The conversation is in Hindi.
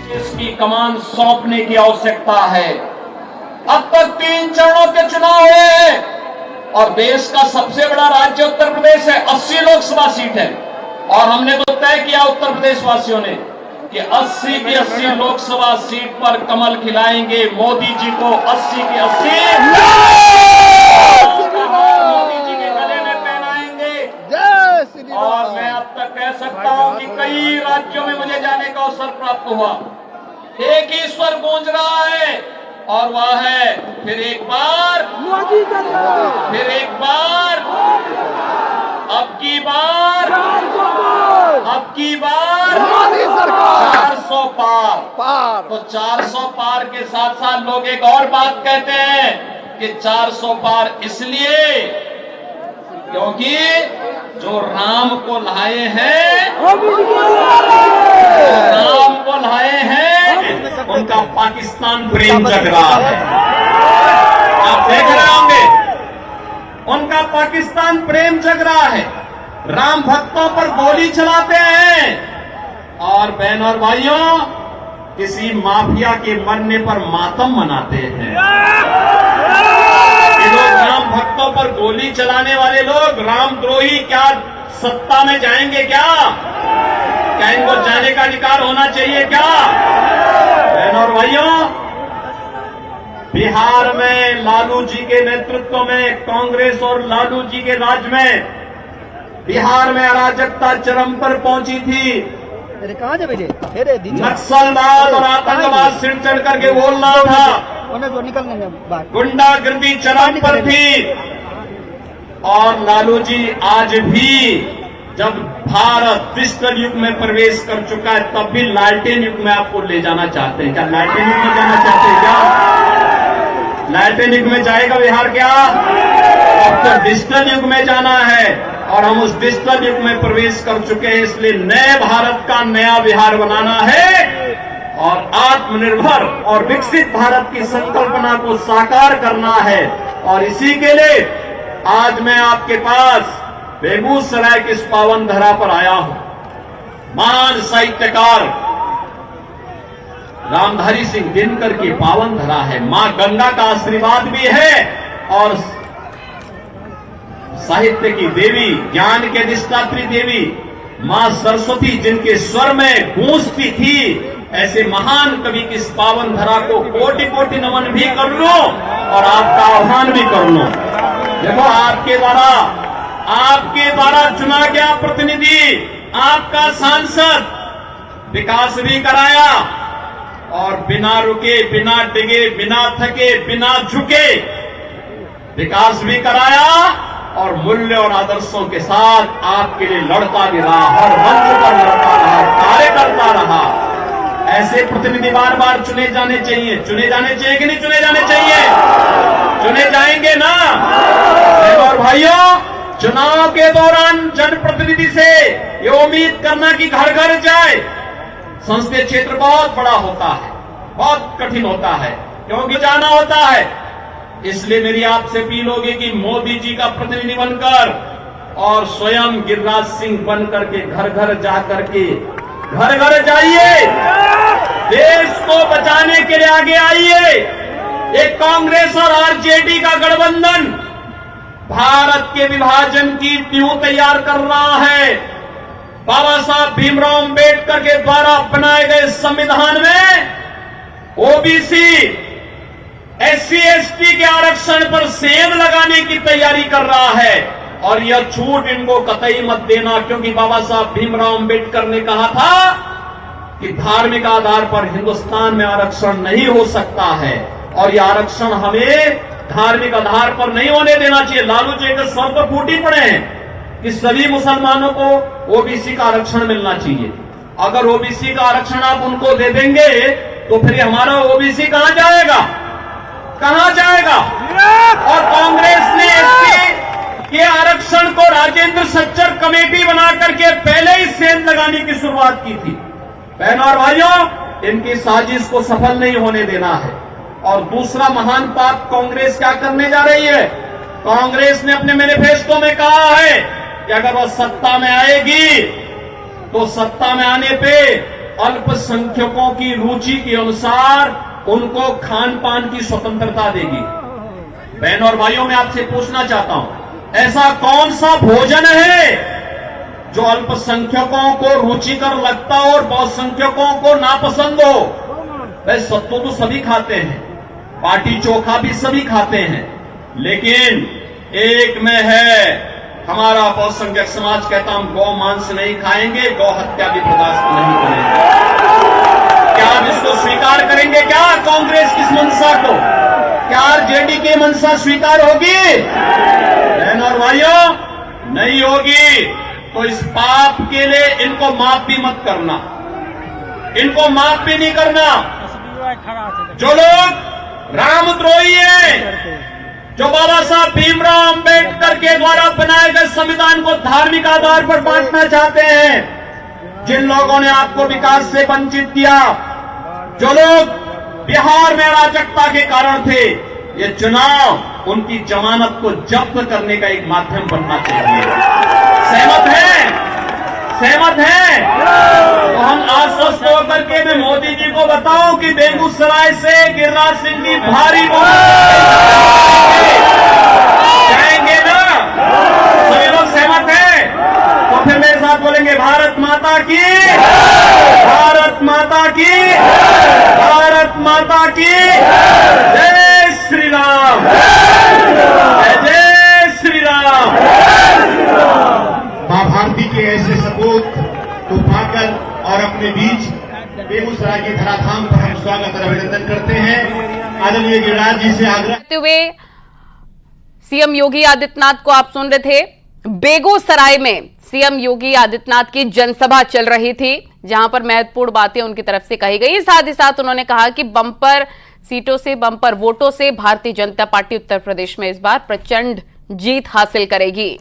इसकी कमान सौंपने की आवश्यकता है। अब तक 3 चरणों के चुनाव हुए हैं और देश का सबसे बड़ा राज्य उत्तर प्रदेश है, 80 लोकसभा सीट है। और हमने तो तय किया उत्तर प्रदेश वासियों ने कि 80 की 80 लोकसभा सीट पर कमल खिलाएंगे, मोदी जी को 80 की 80 मोदी जी के गले में पहनाएंगे। और मैं अब तक कह सकता हूं कि कई राज्यों में मुझे जाने का अवसर प्राप्त हुआ, एक ही स्वर गूंज रहा है और वह है फिर एक बार, फिर एक बार, अब की बार, अब की बार 400 पार। तो 400 पार के साथ साथ लोग एक और बात कहते हैं कि 400 पार इसलिए क्योंकि जो राम को लाए हैं, उनका पाकिस्तान प्रेम जग रहा है। आप देख रहे होंगे, उनका पाकिस्तान प्रेम जग रहा है। राम भक्तों पर गोली चलाते हैं और बहन और भाइयों किसी माफिया के मरने पर मातम मनाते हैं। ये लोग राम भक्तों पर गोली चलाने वाले लोग रामद्रोही क्या सत्ता में जाएंगे क्या? क्या इनको जाने का अधिकार होना चाहिए क्या? बहन और भाइयों, बिहार में लालू जी के नेतृत्व में कांग्रेस और लालू जी के राज में बिहार में अराजकता चरम पर पहुंची थी। नक्सलवाद और आतंकवाद सिर चढ़ करके बोल रहा था, गुंडागर्दी चरम पर थी। और लालू जी आज भी जब भारत डिजिटल युग में प्रवेश कर चुका है तब भी लालटेन युग में आपको ले जाना चाहते हैं क्या? लालटेन युग में जाना चाहते हैं क्या? लालटेन युग में जाएगा बिहार क्या? अब तो डिजिटल युग में जाना है और हम उस डिजिटल युग में प्रवेश कर चुके हैं। इसलिए नए भारत का नया बिहार बनाना है और आत्मनिर्भर और विकसित भारत की संकल्पना को साकार करना है। और इसी के लिए आज मैं आपके पास बेगूसराय की इस पावन धरा पर आया हूं। महान साहित्यकार रामधारी सिंह दिनकर की पावन धरा है। मां गंगा का आशीर्वाद भी है और साहित्य की देवी, ज्ञान के अधिष्ठात्री देवी मां सरस्वती जिनके स्वर में गूंजती थी, ऐसे महान कवि की इस पावन धरा को कोटि कोटि नमन भी कर लो और आपका आह्वान भी कर लो। देखो, आपके द्वारा चुना गया प्रतिनिधि, आपका सांसद विकास भी कराया और बिना रुके, बिना डिगे, बिना थके, बिना झुके विकास भी कराया और मूल्य और आदर्शों के साथ आपके लिए लड़ता भी रहा, हर मंच पर लड़ता रहा, कार्य करता रहा। ऐसे प्रतिनिधि बार बार चुने जाने चाहिए। चुने जाने चाहिए कि नहीं चुने जाने चाहिए? चुने जाएंगे ना? और भाइयों, चुनाव के दौरान जनप्रतिनिधि से ये उम्मीद करना कि घर घर जाए, संसदीय क्षेत्र बहुत बड़ा होता है, बहुत कठिन होता है क्योंकि जाना होता है। इसलिए मेरी आपसे अपील होगी कि मोदी जी का प्रतिनिधि बनकर और स्वयं गिरिराज सिंह बनकर के घर घर जाकर के घर घर जाइए, देश को बचाने के लिए आगे आइए। एक कांग्रेस और आरजेडी का गठबंधन भारत के विभाजन की नींव तैयार कर रहा है। बाबा साहब भीमराव अम्बेडकर के द्वारा बनाए गए संविधान में ओबीसी, एससी एसटी के आरक्षण पर सेम लगाने की तैयारी कर रहा है और यह छूट इनको कतई मत देना, क्योंकि बाबा साहब भीमराव अम्बेडकर ने कहा था कि धार्मिक आधार पर हिंदुस्तान में आरक्षण नहीं हो सकता है और यह आरक्षण हमें धार्मिक आधार पर नहीं होने देना चाहिए। लालू जी के सर पर फूटी पड़े हैं कि सभी मुसलमानों को ओबीसी का आरक्षण मिलना चाहिए। अगर ओबीसी का आरक्षण आप उनको दे देंगे तो फिर हमारा ओबीसी कहां जाएगा? कहां जाएगा? और कांग्रेस ने एससी के आरक्षण को राजेंद्र सच्चर कमेटी बना करके पहले ही सेंध लगाने की शुरुआत की थी। बहनों और भाइयों, इनकी साजिश को सफल नहीं होने देना है। और दूसरा महान पाप कांग्रेस क्या करने जा रही है? कांग्रेस ने अपने मैनिफेस्टो में कहा है कि अगर वह सत्ता में आएगी तो सत्ता में आने पे अल्पसंख्यकों की रुचि के अनुसार उनको खान पान की स्वतंत्रता देगी। बहन और भाइयों, मैं आपसे पूछना चाहता हूं, ऐसा कौन सा भोजन है जो अल्पसंख्यकों को रुचिकर लगता हो और बहुसंख्यकों को नापसंद हो? वह सत्तू तो सभी खाते हैं, बाटी चोखा भी सभी खाते हैं, लेकिन एक में है, हमारा बहुसंख्यक समाज कहता हम गौ मांस नहीं खाएंगे, गौ हत्या भी बर्दाश्त नहीं करेंगे। क्या आप इसको स्वीकार करेंगे? क्या कांग्रेस की इस मंशा को, क्या आरजेडी की मंशा स्वीकार होगी? बहन और भाइयों, नहीं होगी। तो इस पाप के लिए इनको माफ भी मत करना, इनको माफ भी नहीं करना। जो लोग रामद्रोही हैं, जो बाबा साहब भीमराव अंबेडकर के द्वारा बनाए गए संविधान को धार्मिक आधार पर बांटना चाहते हैं, जिन लोगों ने आपको विकास से वंचित किया, जो लोग बिहार में अराजकता के कारण थे, ये चुनाव उनकी जमानत को जब्त करने का एक माध्यम बनना चाहिए। सहमत हैं? सहमत हैं? तो हम आश्वस्त होकर के मैं मोदी जी को बताऊं कि बेगूसराय से गिरिराज सिंह की भारी जाएंगे ना? सभी लोग सहमत हैं? तो फिर मेरे साथ बोलेंगे भारत माता की, भारत माता की, भारत माता की जय श्री राम, जय श्री राम। मां भारती के ऐसे सपूत को पाकर और अपने बीच बेगूसराय की धराधाम पर हम स्वागत और अभिनंदन करते हैं। आदरणीय गिरिराज जी से आग्रह करते हुए सीएम योगी आदित्यनाथ को आप सुन रहे थे। बेगूसराय में सीएम योगी आदित्यनाथ की जनसभा चल रही थी, जहां पर महत्वपूर्ण बातें उनकी तरफ से कही गई। साथ ही साथ उन्होंने कहा कि बम्पर सीटों से, बम्पर वोटों से भारतीय जनता पार्टी उत्तर प्रदेश में इस बार प्रचंड जीत हासिल करेगी।